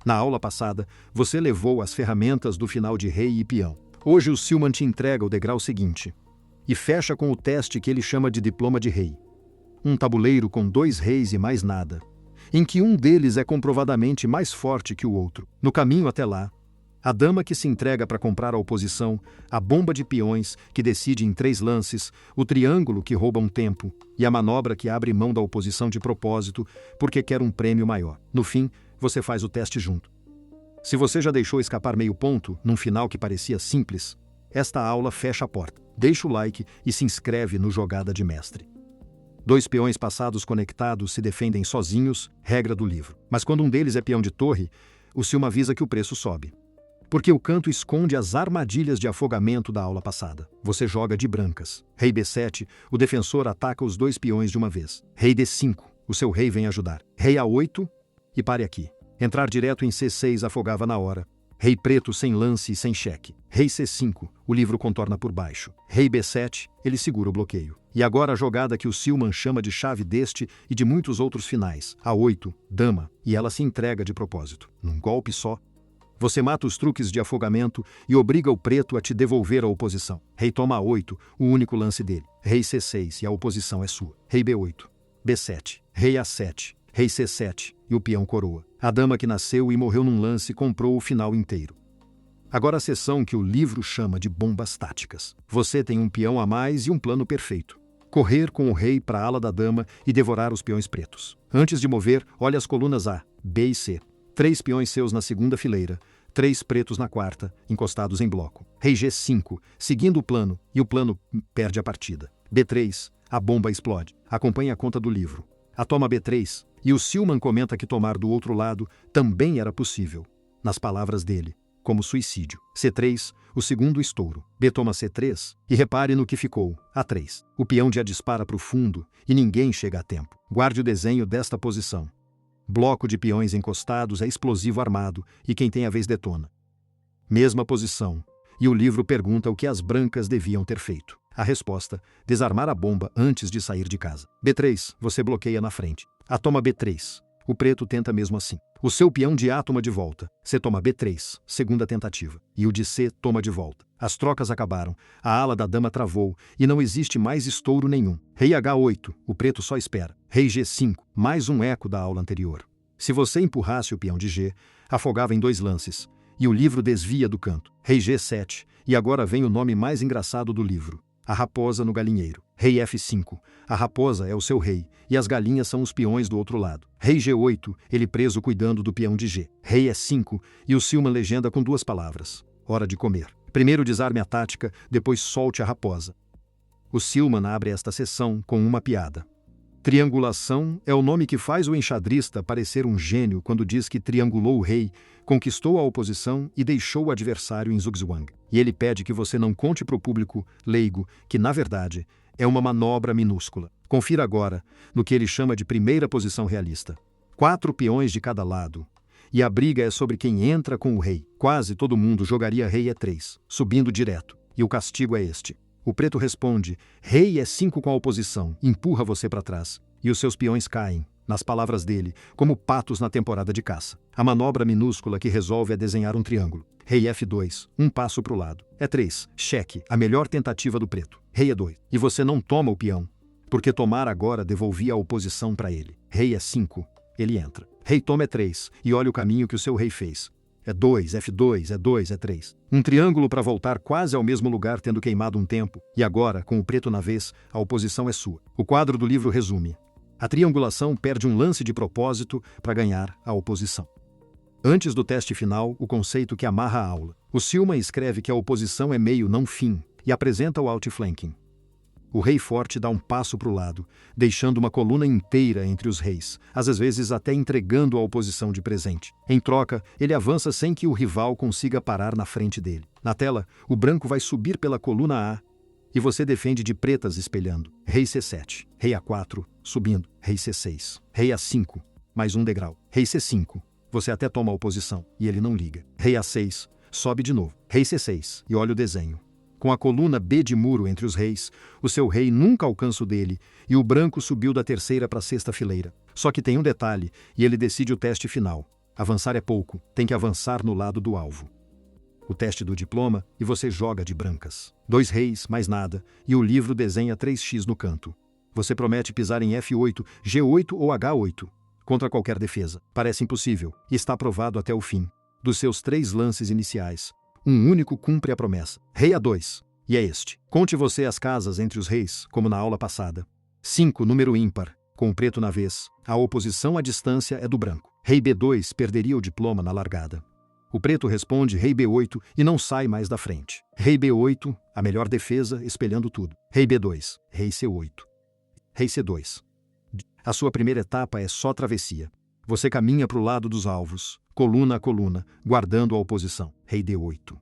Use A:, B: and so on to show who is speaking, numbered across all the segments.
A: Na aula passada, você levou as ferramentas do final de rei e peão. Hoje o Silman te entrega o degrau seguinte e fecha com o teste que ele chama de diploma de rei. Um tabuleiro com 2 reis e mais nada, em que um deles é comprovadamente mais forte que o outro. No caminho até lá, a dama que se entrega para comprar a oposição, a bomba de peões que decide em 3 lances, o triângulo que rouba um tempo e a manobra que abre mão da oposição de propósito porque quer um prêmio maior. No fim, você faz o teste junto. Se você já deixou escapar meio ponto, num final que parecia simples, esta aula fecha a porta. Deixa o like e se inscreve no Jogada de Mestre. 2 peões passados conectados se defendem sozinhos, regra do livro. Mas quando um deles é peão de torre, o Silman avisa que o preço sobe. Porque o canto esconde as armadilhas de afogamento da aula passada. Você joga de brancas. Rei B7, o defensor ataca os 2 peões de uma vez. Rei D5, o seu rei vem ajudar. Rei A8 e pare aqui. Entrar direto em C6 afogava na hora. Rei preto sem lance e sem cheque. Rei C5, o livro contorna por baixo. Rei B7, ele segura o bloqueio. E agora a jogada que o Silman chama de chave deste e de muitos outros finais. A8, dama, e ela se entrega de propósito. Num golpe só, você mata os truques de afogamento e obriga o preto a te devolver a oposição. Rei toma A8, o único lance dele. Rei C6 e a oposição é sua. Rei B8, B7, Rei A7, Rei C7 e o peão coroa. A dama que nasceu e morreu num lance comprou o final inteiro. Agora a seção que o livro chama de bombas táticas. Você tem um peão a mais e um plano perfeito. Correr com o rei para a ala da dama e devorar os peões pretos. Antes de mover, olhe as colunas A, B e C. 3 peões seus na segunda fileira, 3 pretos na quarta, encostados em bloco. Rei G5, seguindo o plano, e o plano perde a partida. B3, a bomba explode. Acompanhe a conta do livro. A toma B3, e o Silman comenta que tomar do outro lado também era possível, nas palavras dele, como suicídio. C3, o segundo estouro. B toma C3, e repare no que ficou, A3. O peão já dispara para o fundo, e ninguém chega a tempo. Guarde o desenho desta posição. Bloco de peões encostados é explosivo armado, e quem tem a vez detona. Mesma posição, e o livro pergunta o que as brancas deviam ter feito. A resposta, desarmar a bomba antes de sair de casa. B3, você bloqueia na frente. A toma B3. O preto tenta mesmo assim. O seu peão de A toma de volta. C toma B3, segunda tentativa. E o de C toma de volta. As trocas acabaram. A ala da dama travou e não existe mais estouro nenhum. Rei H8, o preto só espera. Rei G5, mais um eco da aula anterior. Se você empurrasse o peão de G, afogava em 2 lances. E o livro desvia do canto. Rei G7, e agora vem o nome mais engraçado do livro. A raposa no galinheiro. Rei F5. A raposa é o seu rei, e as galinhas são os peões do outro lado. Rei G8, ele preso cuidando do peão de G. Rei E5, e o Silman legenda com 2 palavras. Hora de comer. Primeiro desarme a tática, depois solte a raposa. O Silman abre esta sessão com uma piada. Triangulação é o nome que faz o enxadrista parecer um gênio quando diz que triangulou o rei, conquistou a oposição e deixou o adversário em zugzwang. E ele pede que você não conte para o público leigo que, na verdade, é uma manobra minúscula. Confira agora no que ele chama de primeira posição realista. 4 peões de cada lado. E a briga é sobre quem entra com o rei. Quase todo mundo jogaria rei E3, subindo direto. E o castigo é este. O preto responde, rei E5 com a oposição, empurra você para trás. E os seus peões caem, nas palavras dele, como patos na temporada de caça. A manobra minúscula que resolve é desenhar um triângulo. Rei F2, um passo para o lado. E3, cheque, a melhor tentativa do preto. Rei E2, e você não toma o peão, porque tomar agora devolvia a oposição para ele. Rei E5, ele entra. Rei toma E3, e olha o caminho que o seu rei fez. E2, F2, E2, E3. Um triângulo para voltar quase ao mesmo lugar tendo queimado um tempo, e agora, com o preto na vez, a oposição é sua. O quadro do livro resume. A triangulação perde um lance de propósito para ganhar a oposição. Antes do teste final, o conceito que amarra a aula. O Silman escreve que a oposição é meio não fim, e apresenta o outflanking. O rei forte dá um passo para o lado, deixando uma coluna inteira entre os reis, às vezes até entregando a oposição de presente. Em troca, ele avança sem que o rival consiga parar na frente dele. Na tela, o branco vai subir pela coluna A e você defende de pretas espelhando. Rei C7, Rei A4, subindo. Rei C6, Rei A5, mais um degrau. Rei C5, você até toma a oposição e ele não liga. Rei A6, sobe de novo. Rei C6, e olha o desenho. Com a coluna B de muro entre os reis, o seu rei nunca alcança o dele, e o branco subiu da terceira para a sexta fileira. Só que tem um detalhe, e ele decide o teste final. Avançar é pouco, tem que avançar no lado do alvo. O teste do diploma e você joga de brancas. 2 reis, mais nada, e o livro desenha 3x no canto. Você promete pisar em F8, G8 ou H8. Contra qualquer defesa. Parece impossível, e está aprovado até o fim. Dos seus 3 lances iniciais, um único cumpre a promessa. Rei A2. E é este. Conte você as casas entre os reis, como na aula passada. 5, número ímpar, com o preto na vez. A oposição à distância é do branco. Rei B2 perderia o diploma na largada. O preto responde Rei B8 e não sai mais da frente. Rei B8, a melhor defesa, espelhando tudo. Rei B2, Rei C8. Rei C2. A sua primeira etapa é só travessia. Você caminha para o lado dos alvos, coluna a coluna, guardando a oposição. Rei D8.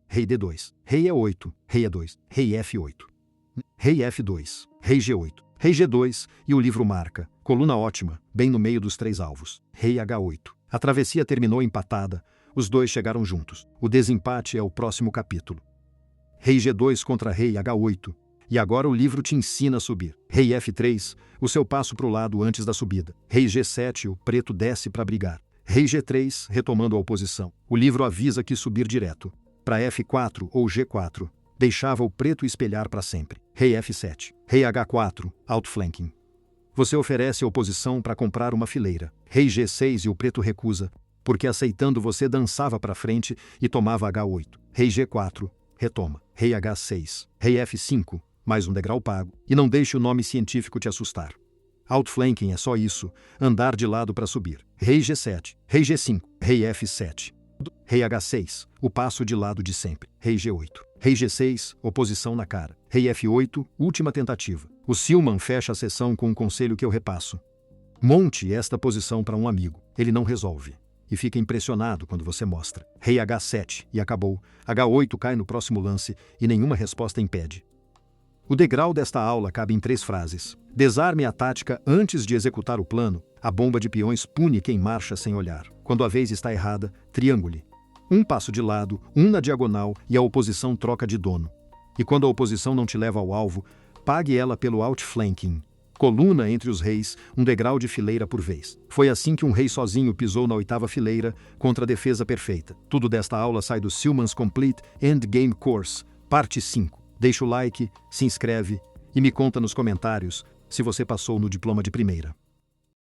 A: Rei D2. Rei E8. Rei E2. Rei F8. Rei F2. Rei G8. Rei G2 e o livro marca, coluna ótima, bem no meio dos 3 alvos. Rei H8. A travessia terminou empatada, os 2 chegaram juntos. O desempate é o próximo capítulo. Rei G2 contra Rei H8. E agora o livro te ensina a subir. Rei F3, o seu passo para o lado antes da subida. Rei G7, o preto desce para brigar. Rei G3, retomando a oposição. O livro avisa que subir direto. Para F4 ou G4, deixava o preto espelhar para sempre. Rei F7. Rei H4, outflanking. Você oferece a oposição para comprar uma fileira. Rei G6 e o preto recusa, porque aceitando você dançava para frente e tomava H8. Rei G4, retoma. Rei H6. Rei F5, mais um degrau pago, e não deixe o nome científico te assustar. Outflanking é só isso, andar de lado para subir. Rei G7, Rei G5, Rei F7. Rei H6, o passo de lado de sempre. Rei G8. Rei G6, oposição na cara. Rei F8, última tentativa. O Silman fecha a sessão com um conselho que eu repasso. Monte esta posição para um amigo. Ele não resolve. E fica impressionado quando você mostra. Rei H7, e acabou. H8 cai no próximo lance e nenhuma resposta impede. O degrau desta aula cabe em 3 frases. Desarme a tática antes de executar o plano. A bomba de peões pune quem marcha sem olhar. Quando a vez está errada, triangule. Um passo de lado, um na diagonal e a oposição troca de dono. E quando a oposição não te leva ao alvo, pague ela pelo outflanking. Coluna entre os reis, um degrau de fileira por vez. Foi assim que um rei sozinho pisou na 8ª fileira contra a defesa perfeita. Tudo desta aula sai do Silman's Complete Endgame Course, parte 5. Deixa o like, se inscreve e me conta nos comentários se você passou no diploma de primeira.